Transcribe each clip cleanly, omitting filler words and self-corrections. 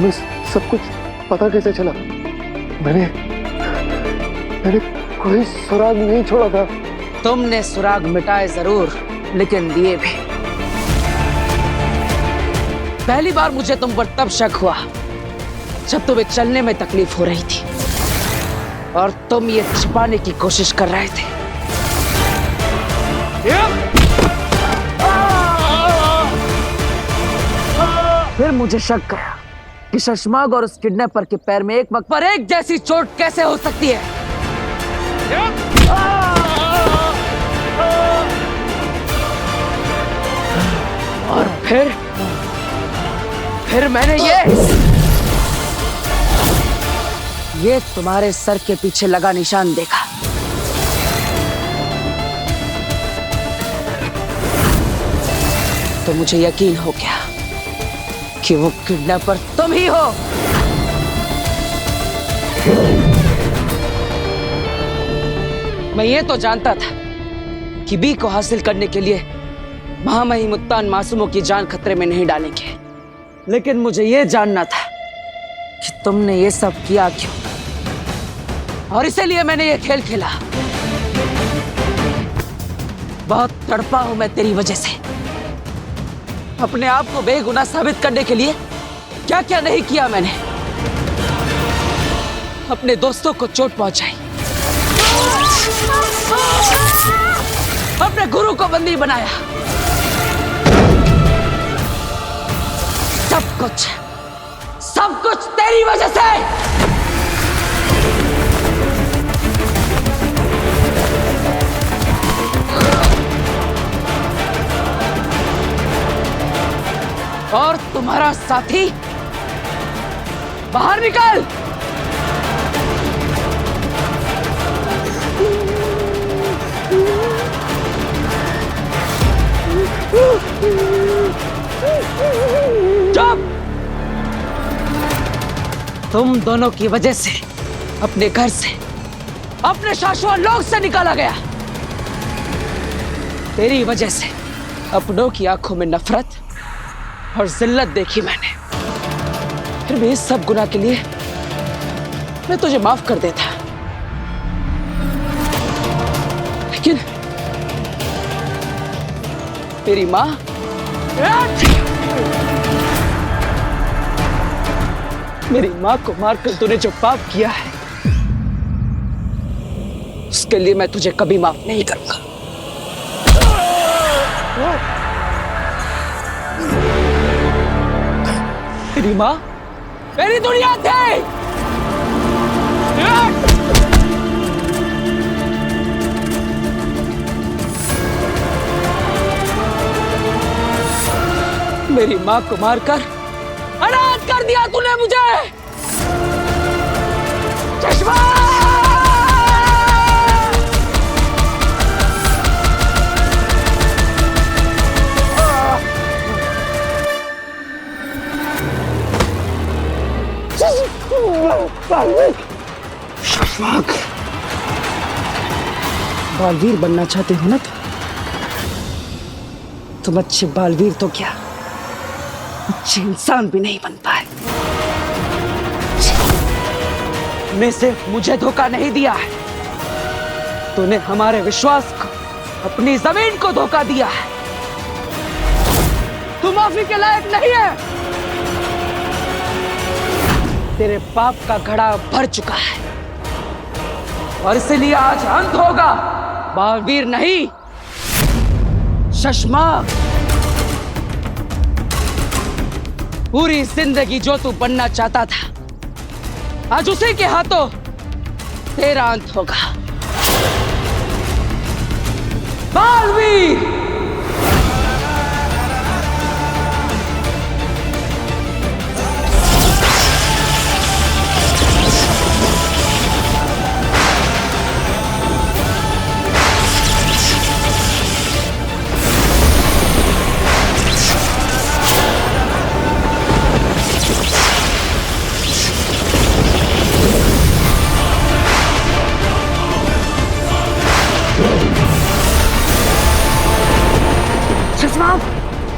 हमें सब कुछ पता कैसे चला? मैंने कोई सुराग नहीं छोड़ा था। तुमने सुराग मिटाए जरूर, लेकिन दिए भी। पहली बार मुझे तुम पर तब शक हुआ जब तुम्हें चलने में तकलीफ हो रही थी और तुम ये छिपाने की कोशिश कर रहे थे। फिर मुझे शक गया कि शशमाग और उस किडनैपर के पैर में एक वक्त पर एक जैसी चोट कैसे हो सकती है। और फिर मैंने ये तुम्हारे सर के पीछे लगा निशान देखा। तो मुझे यकीन हो गया कि वो किडनैपर तुम ही हो। मैं ये तो जानता था कि बी को हासिल करने के लिए महामहिम मुत्तान मासूमों की जान खतरे में नहीं डालेंगे, लेकिन मुझे ये जानना था कि तुमने ये सब किया क्यों, और इसीलिए मैंने ये खेल खेला। बहुत तड़पा हूं मैं तेरी वजह से। अपने आप को बेगुनाह साबित करने के लिए क्या क्या नहीं किया मैंने। अपने दोस्तों को चोट पहुंचाई, अपने गुरु को बंदी बनाया। सब कुछ तेरी वजह से। और तुम्हारा साथी बाहर निकल। चुप! तुम दोनों की वजह से अपने घर से, अपने शाश्वत लोक से निकाला गया। तेरी वजह से अपनों की आंखों में नफरत और जिल्लत देखी मैंने। फिर भी इस सब गुनाह के लिए मैं तुझे माफ कर देता, लेकिन तेरी माँ, मेरी माँ को मारकर तूने जो पाप किया है, उसके लिए मैं तुझे कभी माफ नहीं करूंगा। मेरी माँ मेरी दुनिया थी। मेरी माँ को मारकर अनाथ कर दिया तूने मुझे। चश्मा! शशमाग, बालवीर बनना चाहते हो ना तुम अच्छे बालवीर तो क्या, अच्छे इंसान भी नहीं बन पाए। तूने सिर्फ मुझे धोखा नहीं दिया है, तूने हमारे विश्वास को, अपनी जमीन को धोखा दिया है। तू माफी के लायक नहीं है। तेरे पाप का घड़ा भर चुका है और इसलिए आज अंत होगा। बालवीर नहीं, शशमाग। पूरी जिंदगी जो तू बनना चाहता था, आज उसी के हाथों तेरा अंत होगा। बालवीर!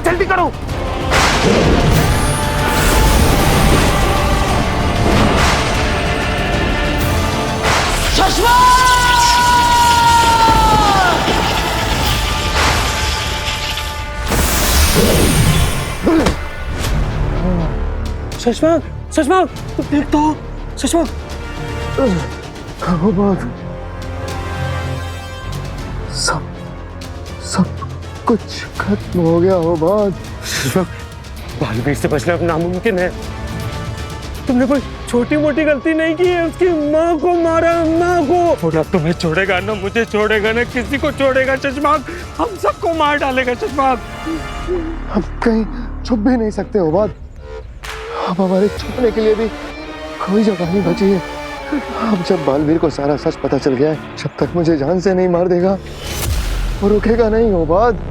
जल्दी करो। शशांक, शशांक, देख तो, शशांक। वो बात, सब कुछ खत्म हो गया। वो बात, शशांक, बालवीर से बचना अब नामुमकिन है। तुमने कोई छोटी मोटी गलती नहीं की है, उसकी माँ को मारा, माँ को। और अब तुम्हें छोड़ेगा ना, मुझे छोड़ेगा ना, किसी को छोड़ेगा शशांक, हम सबको मार डालेगा शशांक। हम कहीं छुप भी नहीं सकते हो बात, अब हमारे छुपने के लिए भी कोई जगह नहीं बची है। अब जब बालवीर को सारा सच पता चल गया है, जब तक मुझे जान से नहीं मार देगा वो रुकेगा नहीं। हो बात,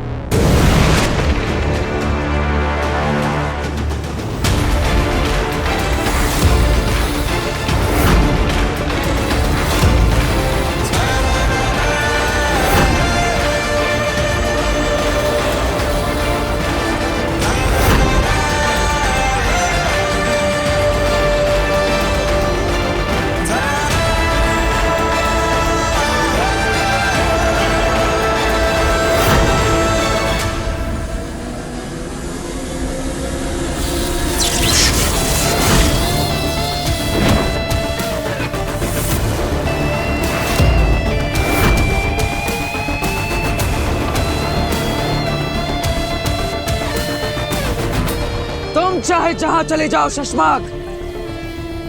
तुम चाहे जहां चले जाओ शशांक,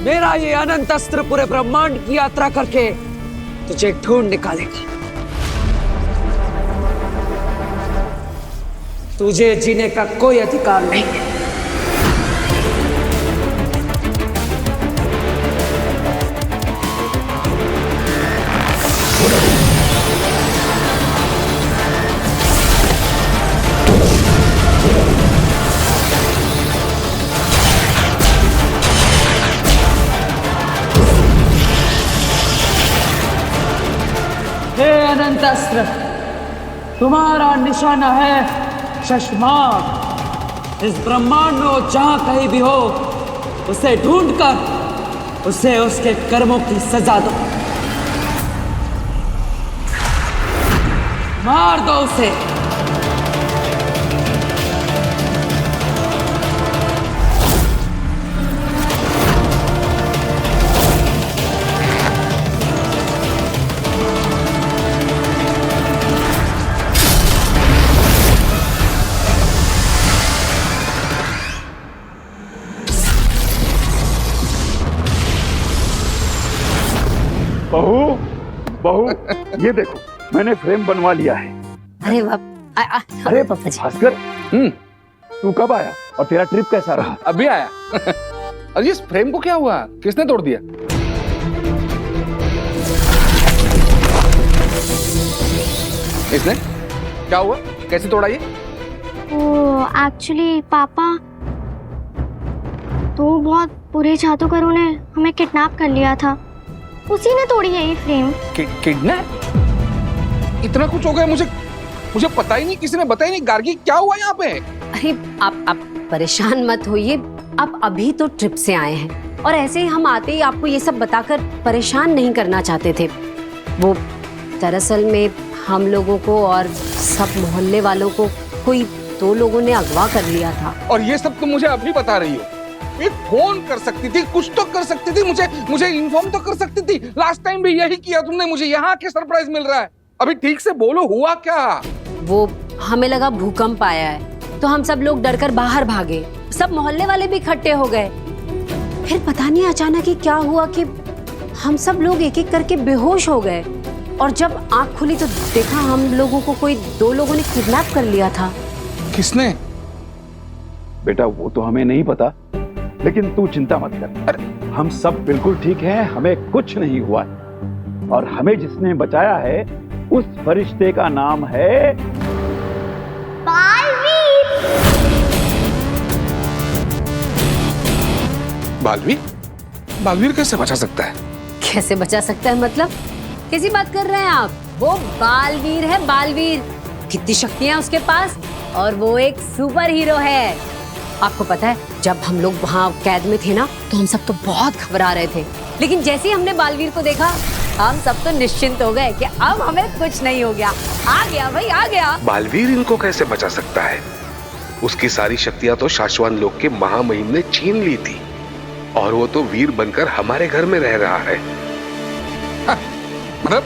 मेरा ये अनंत अस्त्र पूरे ब्रह्मांड की यात्रा करके तुझे ढूंढ निकालेगा। तुझे जीने का कोई अधिकार नहीं है। हे अनंत अस्त्र, तुम्हारा निशाना है शशांक। इस ब्रह्मांड में वो जहां कहीं भी हो, उसे ढूंढकर उसे उसके कर्मों की सजा दो। मार दो उसे। बहू, बहू, ये देखो मैंने फ्रेम बनवा लिया है। अरे अरे भास्कर, तू कब आया और तेरा ट्रिप कैसा रहा? अभी आया। अरे इस फ्रेम को क्या हुआ, किसने तोड़ दिया? इसने? क्या हुआ, कैसे तोड़ा ये? एक्चुअली पापा, तो बहुत बुरे जादूगरों ने हमें किडनैप कर लिया था, उसी ने तोड़ी है ये फ्रेम। किडनैप? इतना कुछ हो गया, मुझे पता ही नहीं, किसी ने बताया नहीं। गार्गी, क्या हुआ यहाँ पे? अरे आप परेशान मत होइए, आप अभी तो ट्रिप से आए हैं और ऐसे ही हम आते ही आपको ये सब बताकर परेशान नहीं करना चाहते थे। वो दरअसल में हम लोगों को और सब मोहल्ले वालों को कोई 2 लोगों ने अगवा कर लिया था। और ये सब तुम मुझे अभी बता रही हो? एक फोन कर सकती थी, कुछ तो कर सकती थी, मुझे इन्फॉर्म तो कर सकती थी। लास्ट टाइम भी यही किया तुमने, मुझे यहाँ के सरप्राइज मिल रहा है। अभी ठीक से बोलो, हुआ क्या? वो हमें लगा भूकंप आया है तो हम सब लोग डरकर बाहर भागे, सब मोहल्ले वाले भी इकट्ठे हो गए। फिर पता नहीं अचानक ही क्या हुआ कि हम सब लोग एक एक करके बेहोश हो गए और जब आंख खुली तो देखा हम लोगों को कोई 2 लोगों ने किडनैप कर लिया था। किसने? बेटा वो तो हमें नहीं पता, लेकिन तू चिंता मत कर। अरे हम सब बिल्कुल ठीक हैं, हमें कुछ नहीं हुआ है। और हमें जिसने बचाया है उस फरिश्ते का नाम है बालवीर। बालवीर? बालवीर कैसे बचा सकता है? कैसे बचा सकता है मतलब? कैसी बात कर रहे हैं आप? वो बालवीर है, बालवीर। कितनी शक्तियां उसके पास, और वो एक सुपर हीरो है। आपको पता है जब हम लोग वहाँ कैद में थे ना, तो हम सब तो बहुत घबरा रहे थे, लेकिन जैसे ही हमने बालवीर को देखा हम सब तो निश्चिंत हो गए कि अब हमें कुछ नहीं हो गया। आ गया भाई, आ गया। बालवीर इनको कैसे बचा सकता है? उसकी सारी शक्तियां तो शाश्वत लोक के महामहिम ने छीन ली थी। और वो तो वीर बनकर हमारे घर में रह रहा है। मतलब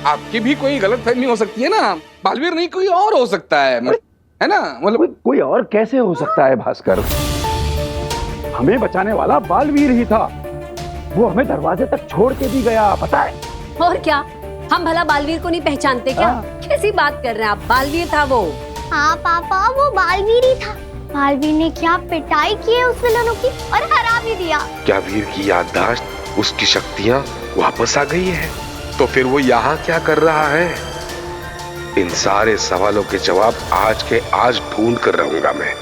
आपकी भी कोई गलतफहमी हो सकती है ना, बालवीर नहीं कोई और हो सकता है ना? मतलब कोई और कैसे हो सकता है भास्कर? हमें बचाने वाला बालवीर ही था। वो हमें दरवाजे तक छोड़ के भी गया, पता है? और क्या, हम भला बालवीर को नहीं पहचानते क्या? कैसी बात कर रहे हैं आप, बालवीर था वो। हाँ पापा, वो बालवीर ही था। बालवीर ने क्या पिटाई की है उस विलनों की, और हरा भी दिया। क्या वीर की याददाश्त, उसकी शक्तियां वापस आ गई है? तो फिर वो यहाँ क्या कर रहा है? इन सारे सवालों के जवाब आज के आज ढूंढ कर रहूंगा मैं।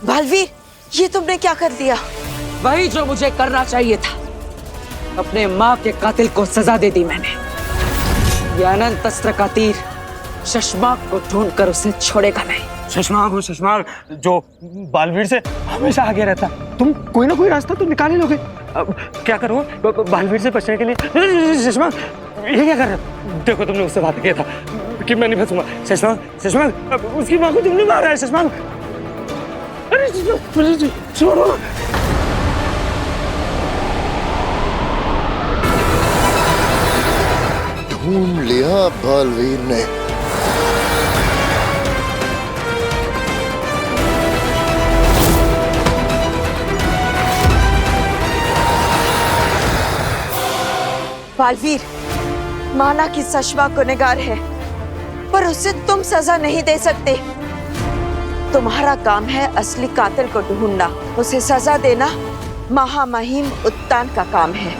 बालवीर, ये तुमने क्या कर दिया? वही जो मुझे करना चाहिए था। अपने माँ के कातिल को सजा दे दी मैंने। ये अनंत अस्त्र का तीर शशमाक को ढूंढकर उसे छोड़ेगा नहीं। शशमाक हो, शशमाक जो बालवीर से हमेशा आगे रहता। तुम कोई ना कोई रास्ता तो निकाल ही लोगे। अब क्या करो बालवीर से बचने के लिए? शशमाक ये क्या कर रहे हो? देखो तुमने उससे बात किया था कि मैं नहीं फंसूंगा। शशमाक, शशमाक उसकी माँ को तुमने मारा है। शशमाक, अरे छोड़ो। ढूंढ लिया बालवीर ने। बालवीर, माना कि शशमाक गुनहगार है, पर उसे तुम सजा नहीं दे सकते। तुम्हारा काम है असली कातिल को ढूंढना, उसे सजा देना महामहिम उत्तान का काम है।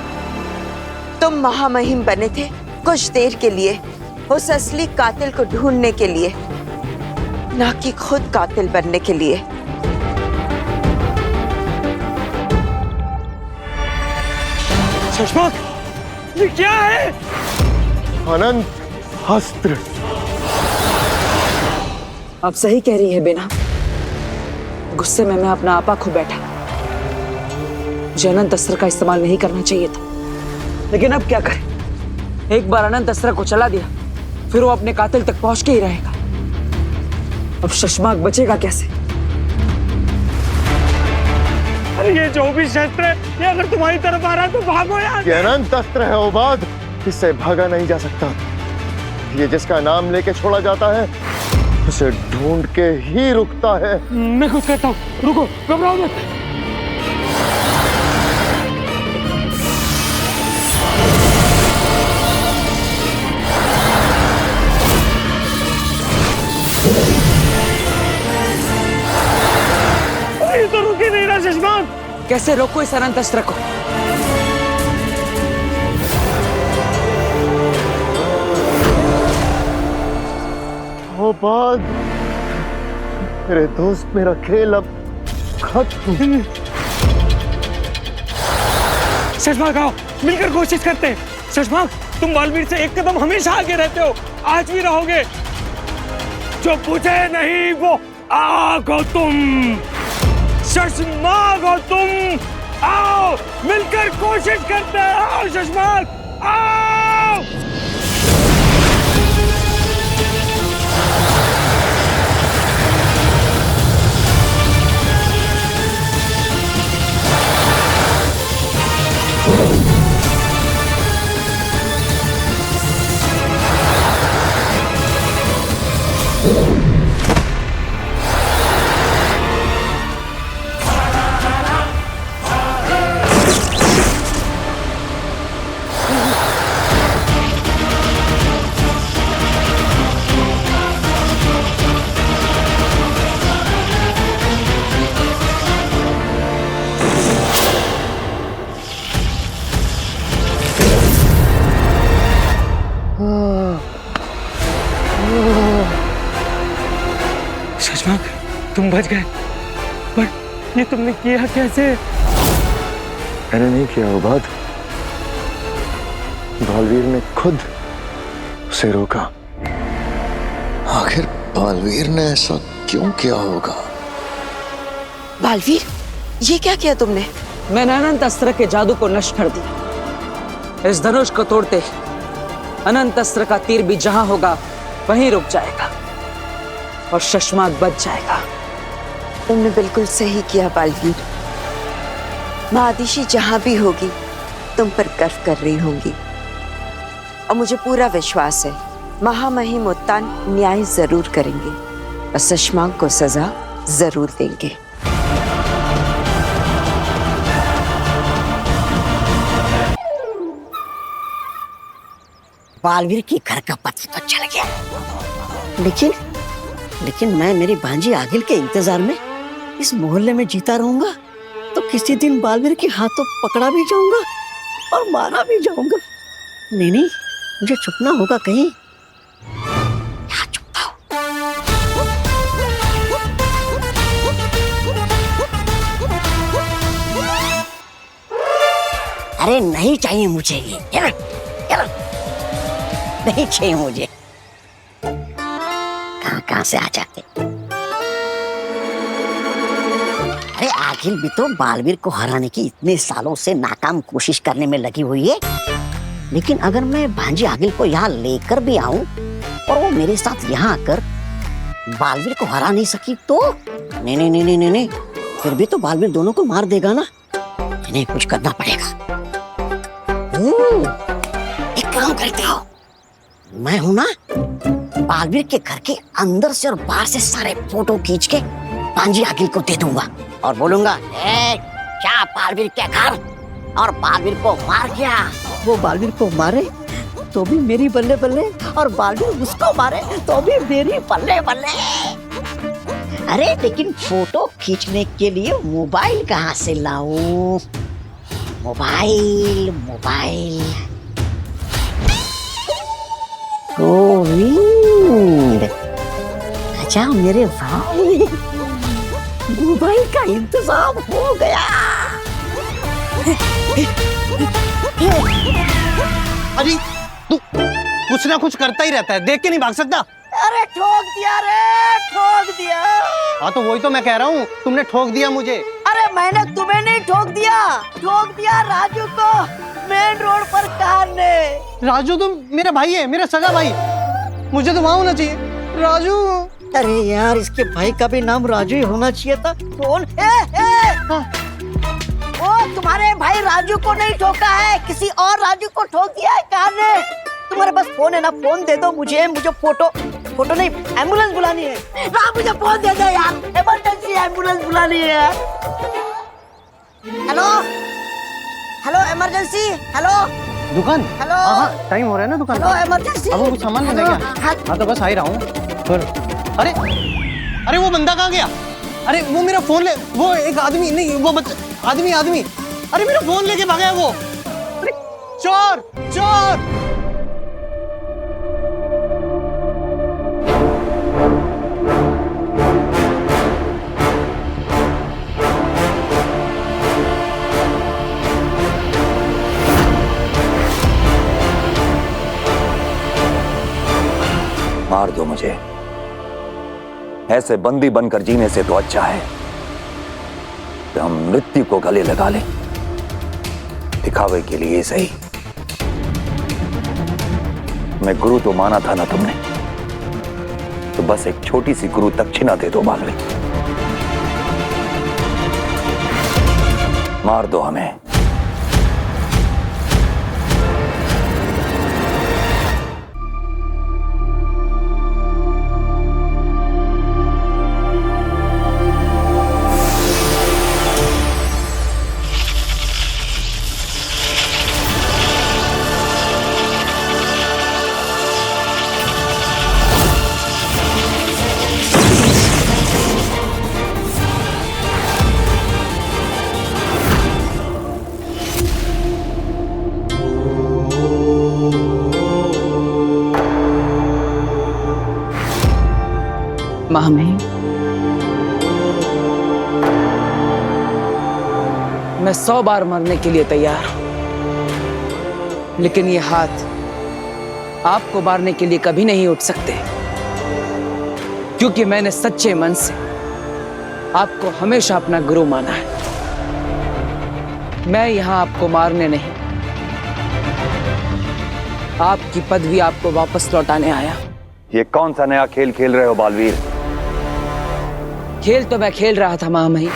तुम महामहिम बने थे कुछ देर के लिए, उस असली कातिल को ढूंढने के लिए, ना कि खुद कातिल बनने के लिए। शशमाक, ये क्या है? अनंत अस्त्र। आप सही कह रही है बेना। गुस्से में मैं अपना आपा खो बैठा। मुझे अनंत अस्त्र का इस्तेमाल नहीं करना चाहिए था, लेकिन अब क्या करें? एक बार अनंत अस्त्र को चला दिया, फिर वो अपने कातिल तक पहुंच के ही रहेगा। अब शशमाक बचेगा कैसे? अरे ये जो भी शस्त्र है, ये अगर तुम्हारी तरफ आ रहा है तो भागो यार। ये अनंत अस्त्र है उबाद, इससे भागा नहीं जा सकता। ये जिसका नाम लेके छोड़ा जाता है, उसे ढूंढ के ही रुकता है। मैं कुछ कहता हूँ, रुको, घबराओ मत। ये तो रुक ही नहीं रहा शशमाक। कैसे रोको इस अनंत अस्त्र को? उबाद, मेरे दोस्त, मेरा खेल अब खत्म। शशमाक आओ, मिलकर कोशिश करते हैं। शशमाक, तुम बालवीर से एक कदम हमेशा आगे रहते हो, आज भी रहोगे। जो पूछे नहीं वो आओ तुम। शशमाक हो तुम, आओ मिलकर कोशिश करते हैं। आओ शशमाक, आओ। शशमाक, तुम बच गए, पर ये तुमने किया कैसे? मैंने नहीं किया उबाद, बालवीर ने खुद उसे रोका। आखिर बालवीर ने ऐसा क्यों किया होगा? बालवीर, ये क्या किया तुमने? मैंने अनंत अस्त्र के जादू को नष्ट कर दिया। इस धनुष को तोड़ते ही अनंत अस्त्र का तीर भी जहां होगा वहीं रुक जाएगा और शशमाक बच जाएगा। तुमने बिल्कुल सही किया बालवीर। माँ आदिशी जहां भी होगी तुम पर गर्व कर रही होंगी, और मुझे पूरा विश्वास है महामहिम उत्तान न्याय जरूर करेंगे और शशांक को सजा जरूर देंगे। बालवीर के घर का पता तो चल गया, लेकिन मैं मेरी भांजी आगिल के इंतजार में इस मोहल्ले में जीता रहूंगा तो किसी दिन बालवीर के हाथों पकड़ा भी जाऊंगा और मारा भी जाऊंगा। नहीं, मुझे छुपना होगा कहीं। यहाँ छुपता हूँ। अरे नहीं चाहिए मुझे ये, नहीं चाहिए मुझे। कहां से आ जाते। अरे आखिर भी तो बालवीर को हराने की इतने सालों से नाकाम कोशिश करने में लगी हुई है, लेकिन अगर मैं भांजी आगिल को यहाँ लेकर भी आऊं और वो मेरे साथ यहाँ आकर बालवीर को हरा नहीं सकी तो नहीं, फिर भी तो बालवीर दोनों को मार देगा ना। इन्हें कुछ करना पड़ेगा। एक काम करता हूँ, मैं हूं ना, बालवीर के घर के अंदर से और बाहर से सारे फोटो खींच के भांजी आगिल को दे दूंगा और बोलूंगा क्या बालवीर के घर और बालवीर को मार गया। वो बालवीर को मारे तो भी मेरी बल्ले बल्ले, और बालवीर उसको मारे तो भी मेरी बल्ले बल्ले। अरे लेकिन फोटो खींचने के लिए मोबाइल कहाँ से लाऊं? मोबाइल गोविंद, अच्छा मेरे भाई, मोबाइल का इंतजाम हो गया। अरे तू कुछ ना कुछ करता ही रहता है, देख के नहीं भाग सकता। अरे ठोक दिया रे, ठोक दिया। हाँ तो वही तो मैं कह रहा हूँ, तुमने ठोक दिया मुझे। अरे मैंने तुम्हें नहीं ठोक दिया राजू को मेन रोड पर कार ने। राजू तो मेरा भाई है, मेरा सगा भाई, मुझे तो वहाँ होना चाहिए। राजू, अरे यार इसके भाई का भी नाम राजू ही होना चाहिए था। कौन वो तुम्हारे भाई राजू को नहीं ठोका है, किसी और राजू को ठोक दिया है कार ने। तुम्हारे पास फोन है ना, फोन दे दो मुझे फोटो नहीं, एम्बुलेंस बुलानी है। मुझे फोन दे दो यार, इमरजेंसी एम्बुलेंस बुलानी है यार। हेलो इमरजेंसी, हेलो दुकान। हेलो, हाँ टाइम हो रहा है ना दुकान। Hello emergency. अब वो कुछ सामान लेने गया। हाँ तो बस आ ही रहा हूँ। अरे वो बंदा कहाँ गया? अरे वो मेरा फोन ले, वो एक आदमी नहीं, वो आदमी, अरे मेरा फोन लेके भागा है वो। अरे चोर। मार दो मुझे, ऐसे बंदी बनकर जीने से तो अच्छा है कि हम मृत्यु को गले लगा लें, दिखावे के लिए सही। मैं गुरु तो माना था ना तुमने, तो बस एक छोटी सी गुरु दक्षिणा दे दो मालवी। मार दो हमें। महामहिम, मैं 100 बार मरने के लिए तैयार हूं, लेकिन ये हाथ आपको मारने के लिए कभी नहीं उठ सकते, क्योंकि मैंने सच्चे मन से आपको हमेशा अपना गुरु माना है। मैं यहां आपको मारने नहीं, आपकी पदवी आपको वापस लौटाने आया। ये कौन सा नया खेल खेल रहे हो बालवीर? खेल तो मैं खेल रहा था महामहिम,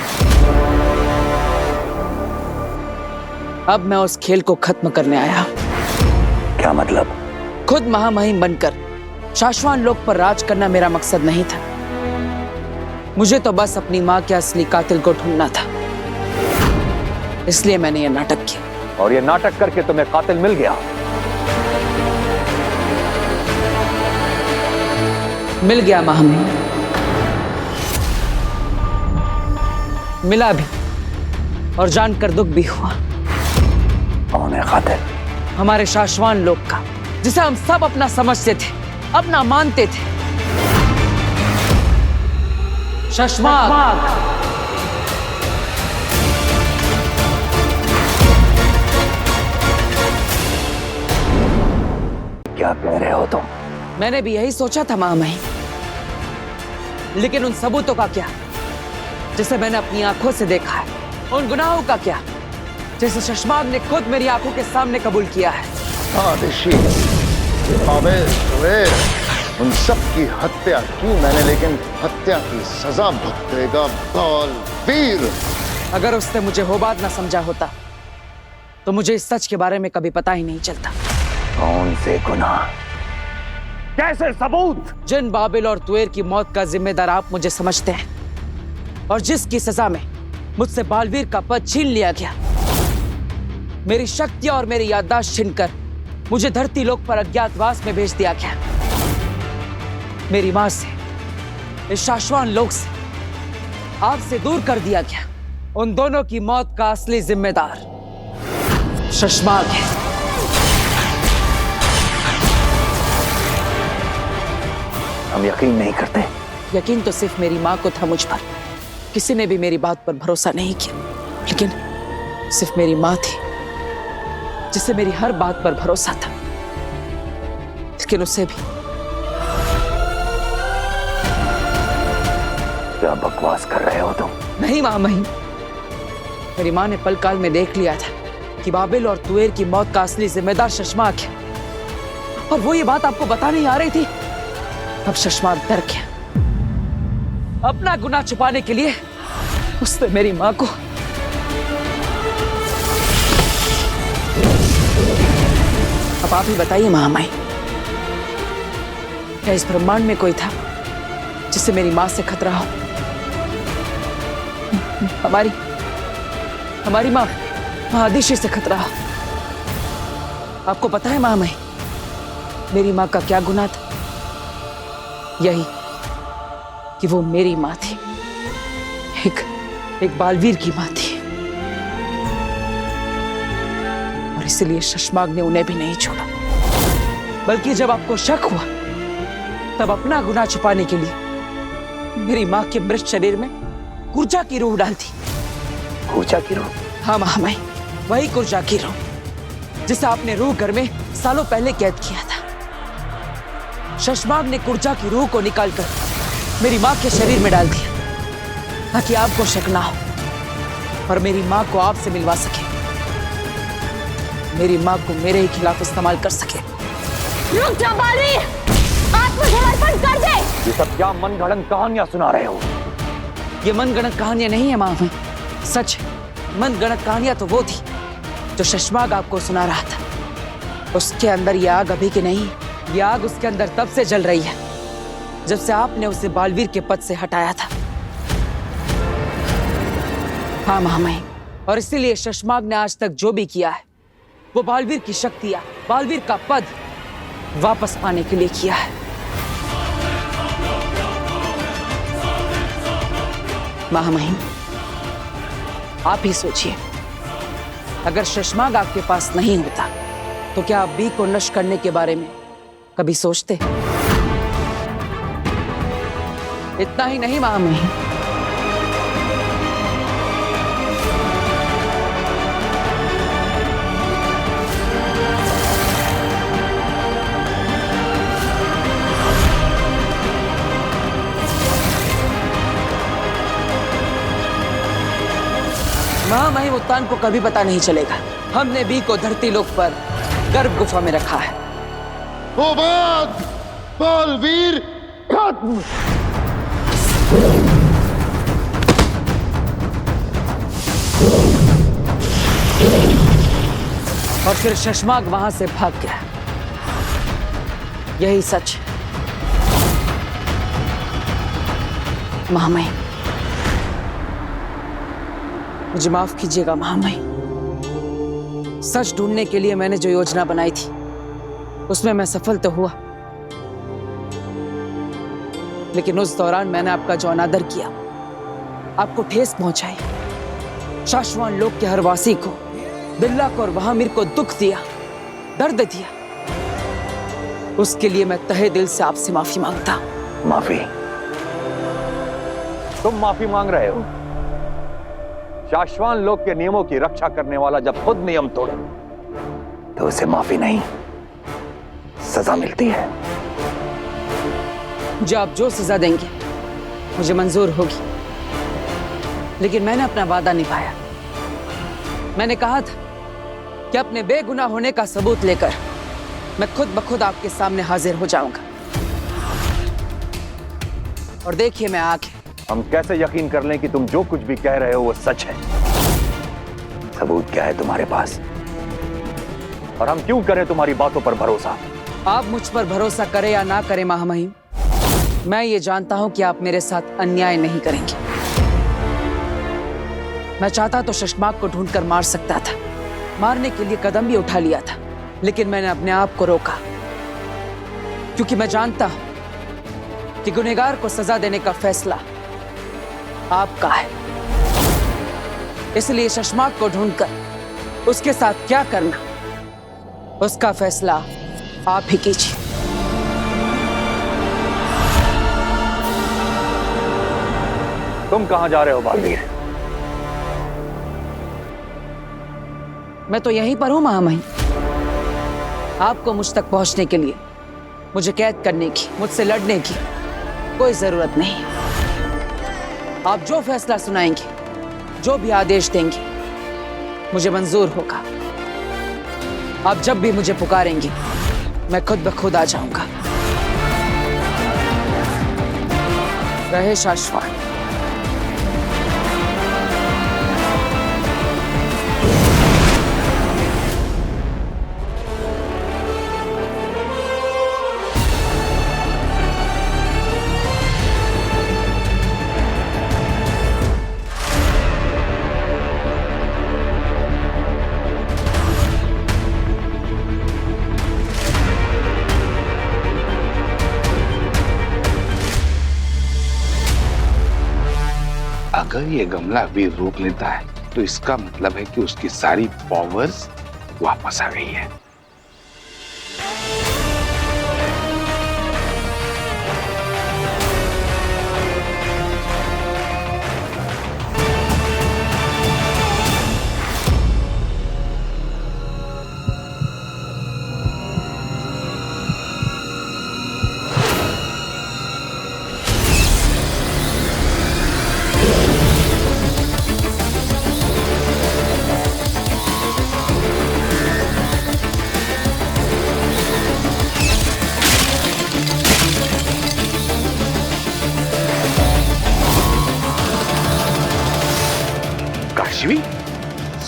अब मैं उस खेल को खत्म करने आया। क्या मतलब? खुद महामहिम बनकर शाश्वान लोक पर राज करना मेरा मकसद नहीं था। मुझे तो बस अपनी माँ के असली कातिल को ढूंढना था, इसलिए मैंने यह नाटक किया। और ये नाटक करके तुम्हें कातिल मिल गया? मिल गया महामहिम, मिला भी और जानकर दुख भी हुआ। कौन है कातिल? हमारे शाश्वान लोक का, जिसे हम सब अपना समझते थे, अपना मानते थे। शशमाग। क्या कह रहे हो तुम? मैंने भी यही सोचा था महामहिम, लेकिन उन सबूतों का क्या जिसे मैंने अपनी आंखों से देखा है? उन गुनाहों का क्या जिसे शशमाग ने खुद मेरी आंखों के सामने कबूल किया है? हाँ ऋषि, बाबेल, जुबैर, उन सब की हत्या की मैंने, लेकिन हत्या की सजा भुगतेगा बालवीर। अगर उसने मुझे होबाद ना समझा होता तो मुझे इस सच के बारे में कभी पता ही नहीं चलता। कौन से गुनाह? कैसे सबूत? जिन बाबिल और तुएर की मौत का जिम्मेदार आप मुझे समझते हैं, और जिसकी सजा में मुझसे बालवीर का पद छीन लिया गया, मेरी शक्तियां और मेरी याददाश्त छीनकर मुझे धरती लोक पर अज्ञातवास में भेज दिया गया। मेरी मां से, इस शाश्वान लोक से, आपसे दूर कर दिया गया। उन दोनों की मौत का असली जिम्मेदार शशमाग है। हम यकीन नहीं करते। यकीन तो सिर्फ मेरी मां को था मुझ पर, किसी ने भी मेरी बात पर भरोसा नहीं किया। लेकिन सिर्फ मेरी मां थी जिसे मेरी हर बात पर भरोसा था, लेकिन उसे भी। क्या बकवास कर रहे हो तुम? नहीं महामहिम, मेरी मां ने पल काल में देख लिया था कि बाबिल और तुएर की मौत का असली जिम्मेदार शशमाग है, और वो ये बात आपको बता नहीं आ रही थी। अब शशमाग डर गया। अपना गुनाह छुपाने के लिए उसने मेरी मां को अब आप ही बताइए महामहिम, क्या इस ब्रह्मांड में कोई था जिससे मेरी मां से खतरा हो? हमारी मां आदिशि से खतरा हो। आपको पता है महामहिम, मेरी मां का क्या गुनाह था? यही कि वो मेरी मां थी, एक बालवीर की मां थी, और इसलिए शशमाग ने उन्हें भी नहीं छोड़ा। बल्कि जब आपको शक हुआ, तब अपना गुनाह छुपाने के लिए मेरी मां के मृत शरीर में कुर्जा की रूह डाल दी। कुर्जा की रूह? हाँ महामहिम, वही कुर्जा की रूह जिसे आपने रूह घर में सालों पहले कैद किया था। शशमाग ने कुर्जा की रूह को निकालकर मेरी मां के शरीर में डाल दिया, ताकि आपको शक ना हो और मेरी मां को आपसे मिलवा सके, मेरी मां को मेरे ही खिलाफ इस्तेमाल कर सके। रुक जा बालवीर, आत्मसमर्पण कर दे। ये सब क्या मनगढ़ंत कहानियां सुना रहे हो? ये मनगढ़ंत कहानियां नहीं है महामहिम, सच है। मनगढ़ंत कहानियां तो वो थी जो शशमाग आपको सुना रहा था। उसके अंदर ये आग अभी की नहीं, ये आग उसके अंदर तब से जल रही है जब से आपने उसे बालवीर के पद से हटाया था। हाँ महामहिम, और इसीलिए शशमाग ने आज तक जो भी किया है वो बालवीर की शक्तियां, बालवीर का पद वापस पाने के लिए किया है। महामहिम, आप ही सोचिए, अगर शशमाग आपके पास नहीं होता तो क्या आप बी को नष्ट करने के बारे में कभी सोचते? इतना ही नहीं महामहिम, महामहिम उत्तान को कभी पता नहीं चलेगा। हमने बी को धरती लोक पर गर्भ गुफा में रखा है। होबाद, बालवीर खत्म। और फिर शशमाक वहां से भाग गया। यही सच है। महामहिम, मुझे माफ कीजिएगा महामहिम। सच ढूंढने के लिए मैंने जो योजना बनाई थी उसमें मैं सफल तो हुआ, लेकिन उस दौरान मैंने आपका जो अनादर किया, आपको ठेस पहुंचाई, शाश्वान लोक के हर वासी को, बिल्ला को और वहामिर को दुख दिया, दर्द दिया, उसके लिए मैं तहे दिल से आपसे माफी मांगता हूं। माफी? तुम माफी मांग रहे हो? शाश्वान लोक के नियमों की रक्षा करने वाला जब खुद नियम तोड़े तो उसे माफी नहीं, सजा मिलती है। मुझे आप जो सजा देंगे मुझे मंजूर होगी, लेकिन मैंने अपना वादा निभाया। मैंने कहा था कि अपने बेगुनाह होने का सबूत लेकर मैं खुद ब खुद आपके सामने हाजिर हो जाऊंगा। और देखिए मैं आ गया। हम कैसे यकीन कर लें कि तुम जो कुछ भी कह रहे हो वो सच है? सबूत क्या है तुम्हारे पास? और हम क्यों करें तुम्हारी बातों पर भरोसा? आप मुझ पर भरोसा करें या ना करें महामहिम, मैं ये जानता हूं कि आप मेरे साथ अन्याय नहीं करेंगे। मैं चाहता तो शशमाक को ढूंढकर मार सकता था, मारने के लिए कदम भी उठा लिया था, लेकिन मैंने अपने आप को रोका, क्योंकि मैं जानता हूं कि गुनहगार को सजा देने का फैसला आपका है। इसलिए शशमाक को ढूंढकर उसके साथ क्या करना, उसका फैसला आप ही कीजिए। तुम कहां जा रहे हो बालवीर? मैं तो यहीं पर हूं महामहिम। आपको मुझ तक पहुंचने के लिए मुझे कैद करने की, मुझसे लड़ने की कोई जरूरत नहीं। आप जो फैसला सुनाएंगे, जो भी आदेश देंगे, मुझे मंजूर होगा। आप जब भी मुझे पुकारेंगे मैं खुद ब खुद आ जाऊंगा। रहे शाश्वान। अगर ये गमला वीर रूप लेता है तो इसका मतलब है कि उसकी सारी पावर्स वापस आ गई है।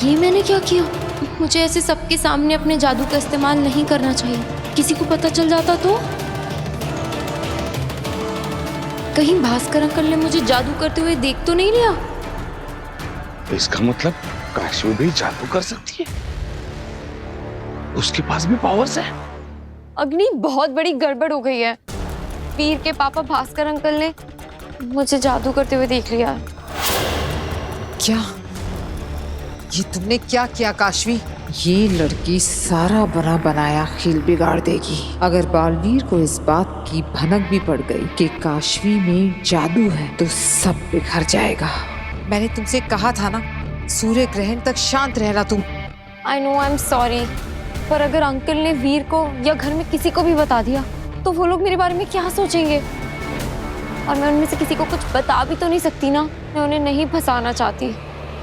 ये मैंने क्या किया? मुझे ऐसे सबके सामने अपने जादू का इस्तेमाल नहीं करना चाहिए। किसी को पता चल जाता तो? कहीं भास्कर अंकल ने मुझे जादू करते हुए देख तो नहीं लिया? इसका मतलब काशी भी जादू कर सकती है, उसके पास भी पावर्स है। अग्नि, बहुत बड़ी गड़बड़ हो गई है। वीर के पापा भास्कर अंकल ने मुझे जादू करते हुए देख लिया। क्या ये तुमने क्या किया काशवी? ये लड़की सारा बना बनाया खेल बिगाड़ देगी। अगर बालवीर को इस बात की भनक भी पड़ गई कि काशवी में जादू है तो सब बिखर जाएगा। मैंने तुमसे कहा था ना, सूर्य ग्रहण तक शांत रहना तुम। I know, I am sorry, पर अगर अंकल ने वीर को या घर में किसी को भी बता दिया तो वो लोग मेरे बारे में क्या सोचेंगे? और मैं उनमें से किसी को कुछ बता भी तो नहीं सकती ना, मैं उन्हें नहीं फंसाना चाहती।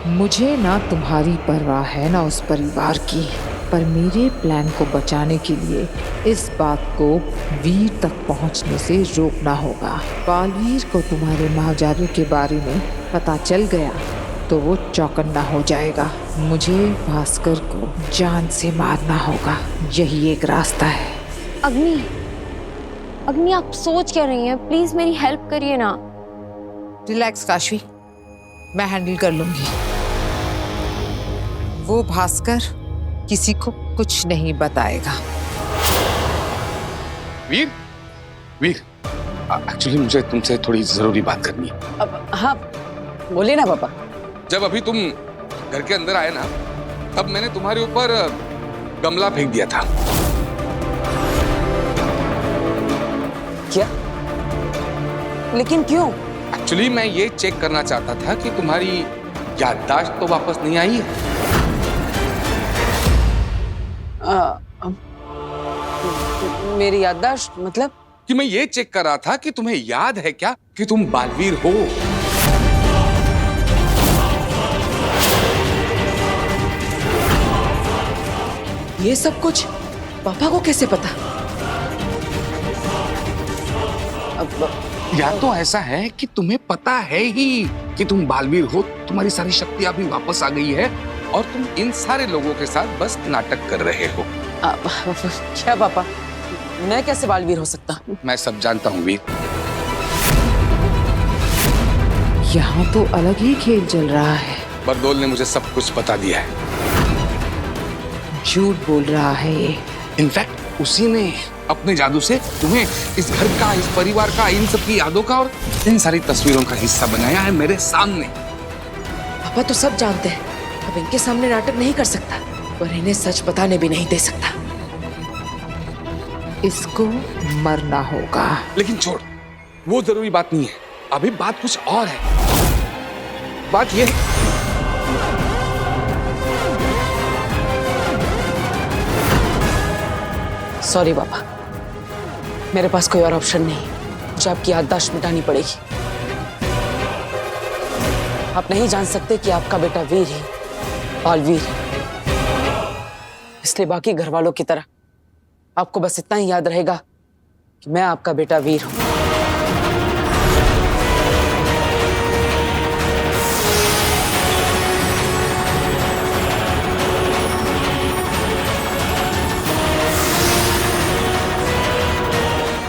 मुझे ना तुम्हारी परवाह है ना उस परिवार की, पर मेरे प्लान को बचाने के लिए इस बात को वीर तक पहुंचने से रोकना होगा। बालवीर को तुम्हारे महाजादू के बारे में पता चल गया तो वो चौकन्ना हो जाएगा। मुझे भास्कर को जान से मारना होगा, यही एक रास्ता है। अग्नि, अग्नि आप सोच क्या रही हैं? प्लीज मेरी हेल्प करिए ना। रिलैक्स काशवी, मैं हैंडल कर लूंगी। वो भास्कर किसी को कुछ नहीं बताएगा। वीर, वीर, एक्चुअली मुझे तुमसे थोड़ी जरूरी बात करनी है। अब हाँ बोलिए ना पापा। जब अभी तुम घर के अंदर आए ना, तब मैंने तुम्हारे ऊपर गमला फेंक दिया था। क्या? लेकिन क्यों? एक्चुअली मैं ये चेक करना चाहता था कि तुम्हारी याददाश्त तो वापस नहीं आई है। मेरी याददाश्त मतलब? कि मैं ये चेक कर रहा था कि तुम्हें याद है क्या कि तुम बालवीर हो। ये सब कुछ पापा को कैसे पता? या तो ऐसा है कि तुम्हें पता है ही कि तुम बालवीर हो, तुम्हारी सारी शक्तियां भी वापस आ गई है और तुम इन सारे लोगों के साथ बस नाटक कर रहे हो। क्या पापा, मैं कैसे बालवीर हो सकता? मैं सब जानता हूँ वीर। यहाँ तो अलग ही खेल चल रहा है। बरदौल ने मुझे सब कुछ बता दिया है। झूठ बोल रहा है ये। इनफैक्ट उसी ने अपने जादू से तुम्हें इस घर का, इस परिवार का, इन सब की यादों का और इन सारी तस्वीरों का हिस्सा बनाया है मेरे सामने। पापा तो सब जानते हैं, अब इनके सामने नाटक नहीं कर सकता, पर इन्हें सच बताने भी नहीं दे सकता। इसको मरना होगा। लेकिन छोड़, वो जरूरी बात नहीं है। अभी बात कुछ और है। बात ये है, सॉरी पापा, मेरे पास कोई और ऑप्शन नहीं, मुझे आपकी याददाश्त मिटानी पड़ेगी। आप नहीं जान सकते कि आपका बेटा वीर ही बालवीर है, इसलिए बाकी घर वालों की तरह आपको बस इतना ही याद रहेगा कि मैं आपका बेटा वीर हूं।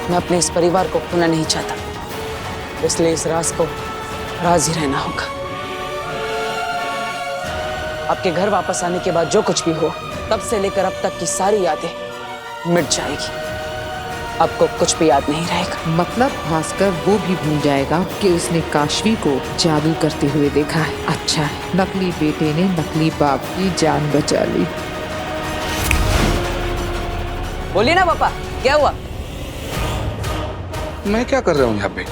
मैं अपने इस परिवार को खोना नहीं चाहता, इसलिए इस राज को राज ही रहना होगा। आपके घर वापस आने के बाद जो कुछ भी हुआ, तब से लेकर अब तक की सारी यादें मिट जाएगी। आपको कुछ भी याद नहीं रहेगा। मतलब भास्कर वो भी भूल जाएगा कि उसने काशवी को जादू करते हुए देखा है। अच्छा है, नकली बेटे ने नकली बाप की जान बचा ली। बोलिए ना पापा, क्या हुआ? मैं क्या कर रहा हूँ यहाँ पे?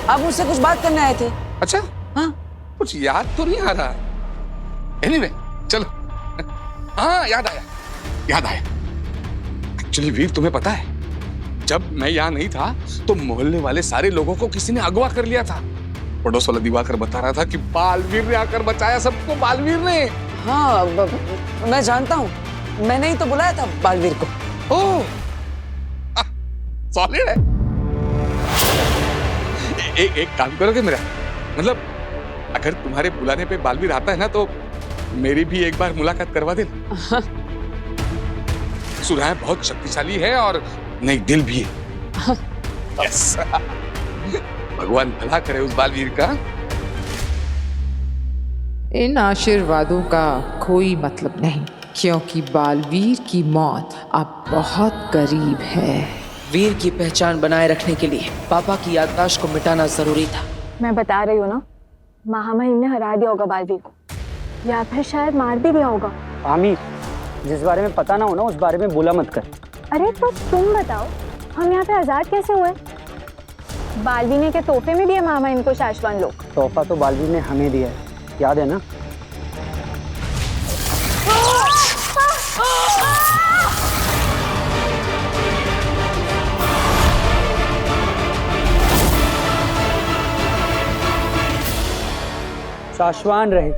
आप मुझसे कुछ बात करने आए थे। अच्छा, हाँ, कुछ याद तो नहीं आ रहा। एनीवे, चलो। हाँ, याद आया, याद आया। एक्चुअली वीर, तुम्हें पता है, जब मैं यहाँ नहीं था तो मोहल्ले वाले सारे लोगों को किसी ने अगवा कर लिया था। पड़ोस वाला दिवाकर बता रहा था कि बालवीर ने आकर बचाया सबको, बालवीर ने। हाँ, मैं जानता हूँ, मैंने ही तो बुलाया था बालवीर को। ओह, सॉलिड है। एक काम करोगे मेरा? मतलब अगर तुम्हारे बुलाने पे बालवीर आता है ना, तो मेरी भी एक बार मुलाकात करवा देना। सुना है बहुत शक्तिशाली है और नहीं, दिल भी है। यस। भगवान भला करे उस बालवीर का। इन आशीर्वादों का कोई मतलब नहीं, क्योंकि बालवीर की मौत अब बहुत करीब है। वीर की पहचान बनाए रखने के लिए पापा की याददाश्त को मिटाना जरूरी था। मैं बता रही हूँ ना, महामहिम ने हरा दिया होगा बालवीर को, या फिर शायद मार भी दिया होगा। आमिर, जिस बारे में पता ना हो ना, उस बारे में बोला मत कर। अरे तो तुम बताओ, हम यहाँ पे आजाद कैसे हुए? बालवीर ने के तोहफे में दिए महामहिम को शाश्वान लोग। तोहफा तो बालवीर ने हमें दिया है, याद है ना? शाश्वान रहे।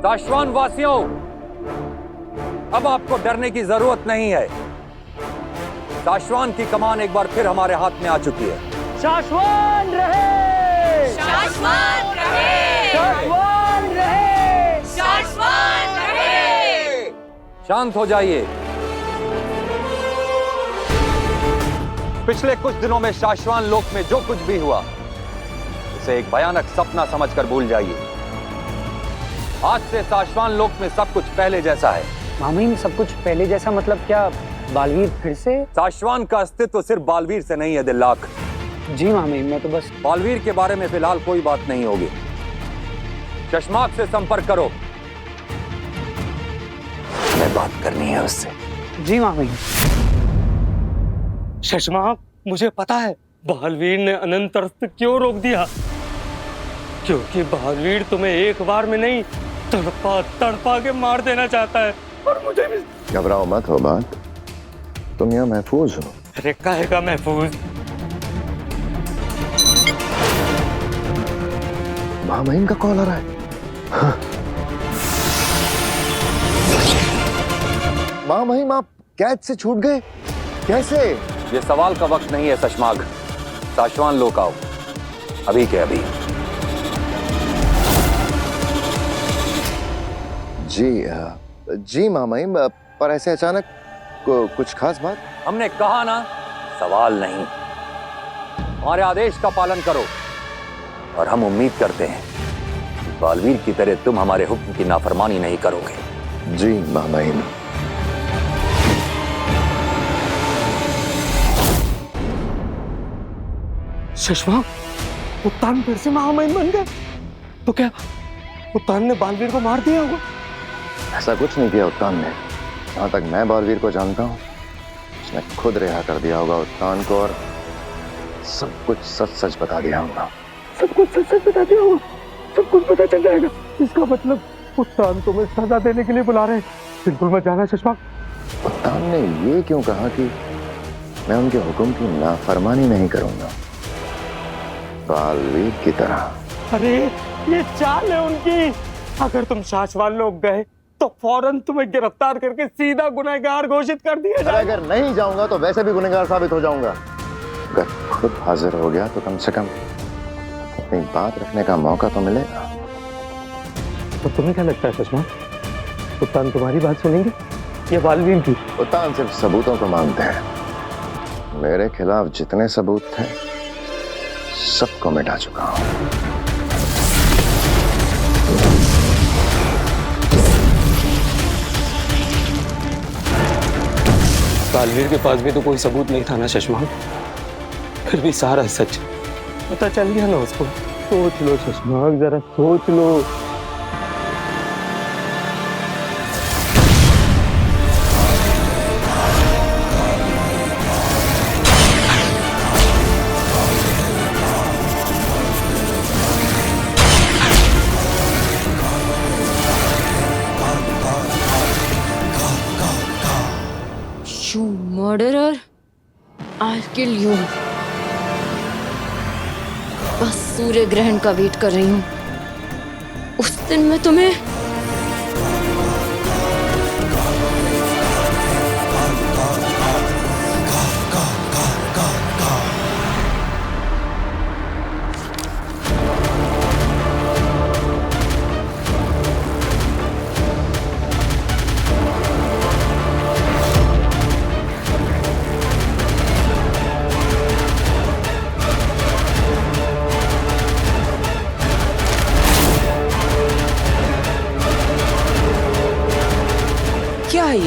शाश्वान वासियों, अब आपको डरने की जरूरत नहीं है। शाश्वान की कमान एक बार फिर हमारे हाथ में आ चुकी है। शाश्वान रहे। शाश्वत रहे, शाश्वत रहे, शाश्वत रहे। शांत हो जाइए। पिछले कुछ दिनों में शाश्वत लोक में जो कुछ भी हुआ उसे एक भयानक सपना समझकर भूल जाइए। आज से शाश्वत लोक में सब कुछ पहले जैसा है। मामी, सब कुछ पहले जैसा मतलब क्या? बालवीर फिर से? शाश्वत का अस्तित्व सिर्फ बालवीर से नहीं है दिल्लाक। जी मामी, मैं तो बस बालवीर के बारे में फिलहाल कोई बात नहीं होगी। चश्माक से संपर्क करो, हमें बात करनी है उससे। जी मामी। शशमाक, मुझे पता है बालवीर ने अनंत अर्थ क्यों रोक दिया। क्योंकि बालवीर तुम्हें एक बार में नहीं तड़पा तड़पा के मार देना चाहता है। और मुझे भी। घबराओ मत हो बात, तुम यहाँ महफूज हो। अरे काहेगा महफूज? महामहिम का कॉल आ रहा है। हाँ। महामहिम, आप कैद से छूट गए कैसे? ये सवाल का वक्त नहीं है शशमाग। शाश्वत लोक आओ, अभी के अभी। जी महामहिम, पर ऐसे अचानक कुछ खास बात? हमने कहा ना, सवाल नहीं। हमारे आदेश का पालन करो और हम उम्मीद करते हैं कि बालवीर की तरह तुम हमारे हुक्म की नाफरमानी नहीं करोगे। जी महामहिम। शशमाक, उत्तान फिर से महामहिम बन गए? तो क्या उत्तान ने बालवीर को मार दिया होगा? ऐसा कुछ नहीं किया उत्तान ने। जहां तक मैं बालवीर को जानता हूँ, उसने खुद रिहा कर दिया होगा उत्तान को और सब कुछ सच सच बता दिया होगा। सब कुछ सच सच बता दिया होगा? सब कुछ पता चल जाएगा? इसका मतलब उत्तान तुम्हें सजा देने के लिए बुला रहे हैं। बिल्कुल मत जाना शशमाक। उत्तान ने ये क्यों कहा कि मैं उनके हुक्म की नाफरमानी नहीं करूंगा, बालवीर की तरह? अरे ये चाल है उनकी। अगर तुम शाश्वत लोग गए तो फौरन तुम्हें गिरफ्तार करके सीधा गुनहगार घोषित कर दिया जाए। अगर नहीं जाऊंगा तो वैसे भी गुनहगार साबित हो जाऊंगा। अगर खुद हाजिर हो गया तो कम से कम अपनी बात रखने का मौका तो मिलेगा। तो तुम्हें क्या लगता है शशमाक, उत्तान तुम्हारी बात सुनेंगे या बालवीर की? उत्तान सिर्फ सबूतों को मांगते हैं। मेरे खिलाफ जितने सबूत थे सबको मिटा चुका हूं। बालवीर के पास भी तो कोई सबूत नहीं था ना शशमाक, फिर भी सारा सच पता चल गया ना उसको। सोच लो शशमाक, जरा सोच लो। You murderer, I'll kill you. बस सूर्य ग्रहण का वेट कर रही हूँ। उस दिन मैं तुम्हें क्या है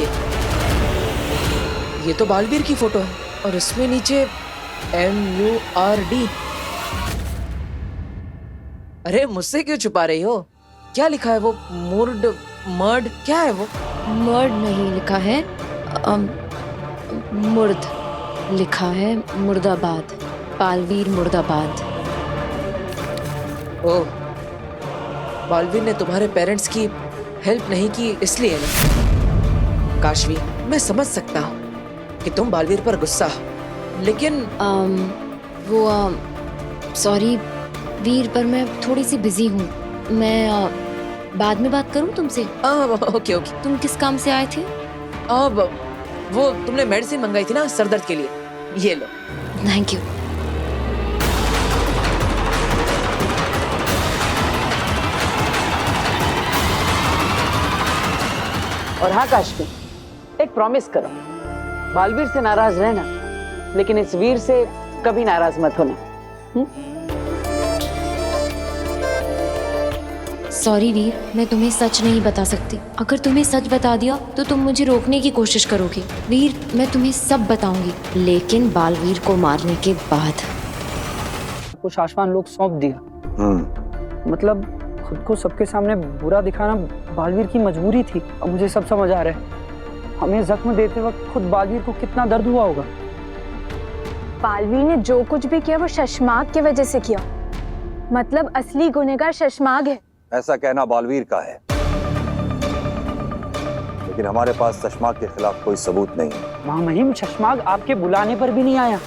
ये तो बालवीर की फोटो है और इसमें नीचे MURD। अरे मुझसे क्यों छुपा रही हो? क्या लिखा है वो? मर्ड क्या है वो? मर्ड नहीं लिखा है, मुर्द लिखा है। मुर्दाबाद, बालवीर मुर्दाबाद। ओ, बालवीर ने तुम्हारे पेरेंट्स की हेल्प नहीं की इसलिए ना? काशवी, मैं समझ सकता हूँ कि तुम बालवीर पर गुस्सा हो, लेकिन सॉरी वीर, पर मैं थोड़ी सी बिजी हूँ। मैं बाद में बात करूँ तुमसे? Okay okay. तुम किस काम से आए थे? अब वो तुमने मेडिसिन मंगाई थी ना सर दर्द के लिए, ये लो। Thank you. और हाँ काश्मी, एक प्रॉमिस करो, बालवीर से नाराज रहना, लेकिन इस वीर से कभी नाराज मत होना। सॉरी वीर, मैं तुम्हें सच नहीं बता सकती। अगर तुम्हें सच बता दिया तो तुम मुझे रोकने की कोशिश करोगे। वीर, मैं तुम्हें सब बताऊंगी, लेकिन बालवीर को मारने के बाद। कुछ आसमान लोग सौंप दिया। मतलब खुद को सबके सामने बुरा दिखाना बालवीर की मजबूरी थी। अब मुझे सब समझ आ रहा है। हमें जख्म देते वक्त खुद बालवीर को कितना दर्द हुआ होगा। बालवीर ने जो कुछ भी किया वो शशमाग की वजह से किया। मतलब असली गुनहगार शशमाग है। ऐसा कहना बालवीर का है, लेकिन हमारे पास शशमाग के खिलाफ कोई सबूत नहीं है। महामहिम, शशमाग आपके बुलाने पर भी नहीं आया।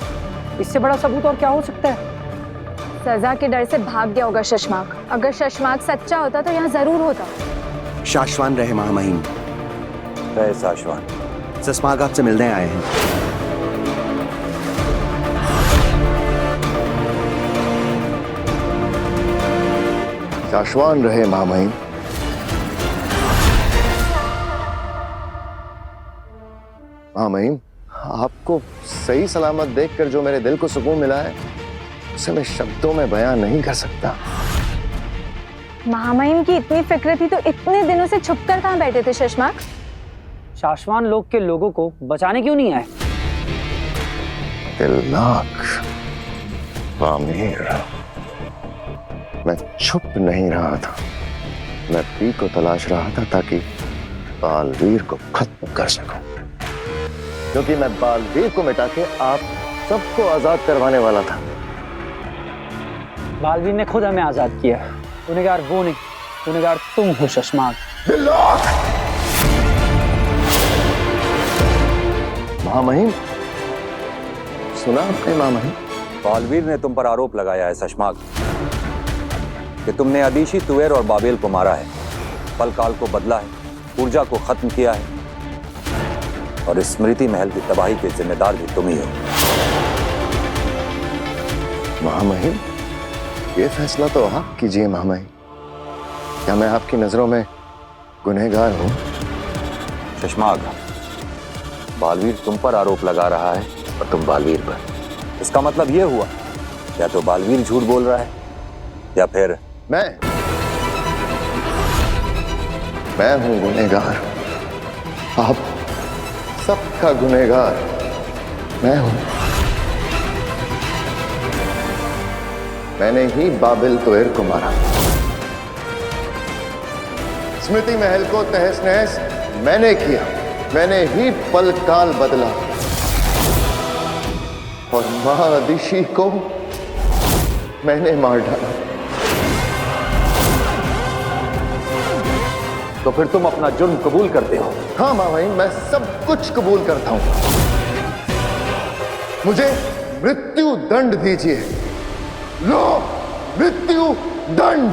इससे बड़ा सबूत और क्या हो सकता है? सजा के डर से भाग गया होगा शशमाग। अगर शशमाग सच्चा होता तो यहाँ जरूर होता। शाश्वान रहे महामहिम। रहे शाश्वान। शशमाग आपसे मिलने आए हैं। शाश्वान रहे महामहिम। महामहिम, आपको सही सलामत देखकर जो मेरे दिल को सुकून मिला है उसे मैं शब्दों में बयां नहीं कर सकता। महामहिम की इतनी फिक्र थी तो इतने दिनों से छुपकर कहाँ बैठे थे शशमाग? शाश्वान लोग के लोगों को बचाने क्यों नहीं आए? दिलनाक पामीर, मैं छुप नहीं रहा था। मैं पी को तलाश रहा था ताकि बालवीर को खत्म कर सकूं, क्योंकि मैं बालवीर को मिटा के आप सबको आजाद करवाने वाला था। बालवीर ने खुद हमें आजाद किया। गुनहगार वो नहीं, गुनहगार तुम हो शशमाग। महामहिम, सुना आपने महामहिम? बालवीर ने तुम पर आरोप लगाया है शशमाग कि तुमने अदीशी, तुवेर और बाबेल को मारा है, पल काल को बदला है, ऊर्जा को खत्म किया है, और स्मृति महल की तबाही के जिम्मेदार भी तुम ही हो। महामहिम, ये फैसला तो आप कीजिए महामहिम। क्या मैं आपकी नजरों में गुनहगार हूं? शशमाग, बालवीर तुम पर आरोप लगा रहा है और तुम बालवीर पर। इसका मतलब ये हुआ या तो बालवीर झूठ बोल रहा है या फिर मैं हूं गुनहगार। आप सबका गुनहगार मैं हूं। मैंने ही बाबिल तुवेर को मारा। स्मृति महल को तहस नहस मैंने किया। मैंने ही पल काल बदला और मां अदिशी को मैंने मार डाला। तो फिर तुम अपना जुर्म कबूल करते हो? हाँ महामहिम, मैं सब कुछ कबूल करता हूं। मुझे मृत्यु दंड दीजिए। लो, मृत्यु दंड।